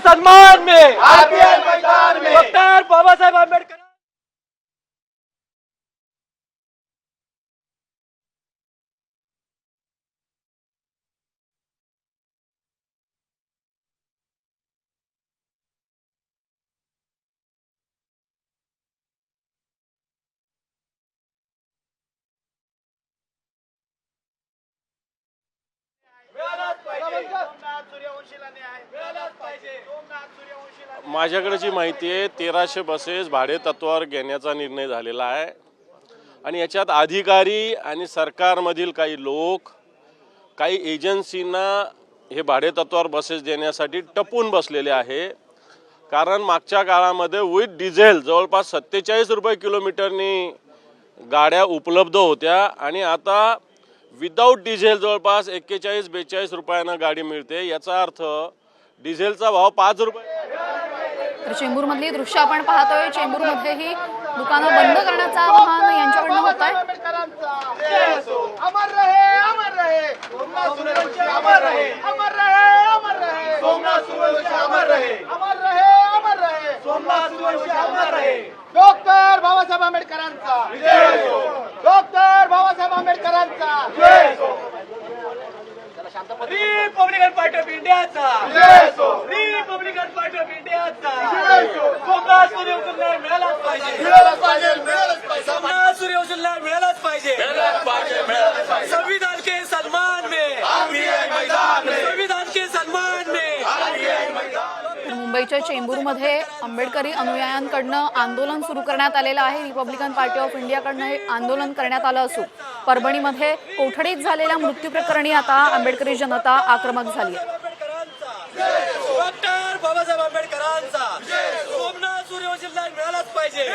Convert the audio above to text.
सम्मान में आरपीआई मैदान में डॉक्टर बाबा साहेब आंबेडकर। माझ्याकडे जी माहिती आहे 1300 बसेस भाडे तत्वावर घेण्याचा निर्णय झालेला आहे आणि याच्यात अधिकारी आणि सरकारमधील काही लोक काही एजन्सींना हे भाडे तत्वावर बसेस देण्यासाठी टपून बसलेले आहे। कारण मागच्या काळामध्ये विथ डिझेल जवळपास 47 रुपये किलोमीटरनी गाड्या उपलब्ध होत्या आणि आता विदाउट डिझेल जवळपास 41-42 रुपयांना गाडी मिळते। याचा अर्थ डिझेलचा भाव 5 रुपये। तर चेंबूरमधली दृश्य आपण पाहतोय। चेंबूरमध्येही दुकानं बंद करण्याचं आवाहन यांच्याकडनं होत आहे। अमर रहे अमर रहे सोमनाथ सूर्यवंशी अमर रहे अमर रहे अमर रहे सोमनाथ सूर्यवंशी अमर रहे अमर रहे अमर रहे सोमनाथ सूर्यवंशी अमर रहे। डॉक्टर बाबासाहेब आंबेडकरांचा जय हो। डॉक्टर बाबासाहेब आंबेडकरांचा जय हो। रिपब्लिकन पार्टी ऑफ इंडियाचा जय हो। रिपब्लिकन पार्टी ऑफ इंडियाचा जय हो। सोमनाथ सूर्यवंशीला मिळालाच पाहिजे मिळालंच पाहिजे मिळालंच पाहिजे सोमनाथ सूर्यवंशीला मिळालाच पाहिजे मिळालंच पाहिजे मिळालंच पाहिजे। संविधान के सम्मान में आरपीआई मैदान में संविधान के सम्मान में आरपीआई मैदान तर मुंबईच्या चेंबूरमध्ये आंबेडकरी अनुयायांकडनं आंदोलन सुरू करण्यात आलेलं आहे। रिपब्लिकन पार्टी ऑफ इंडियाकडनं हे आंदोलन करण्यात आलं असून परभणीमध्ये कोठडीत झालेल्या मृत्यू प्रकरणी आता आंबेडकरी जनता आक्रमक झाली आहे। डॉक्टर बाबासाहेब आंबेडकरांचा सोमनाथ सूर्यवंशीला मिळालाच पाहिजे।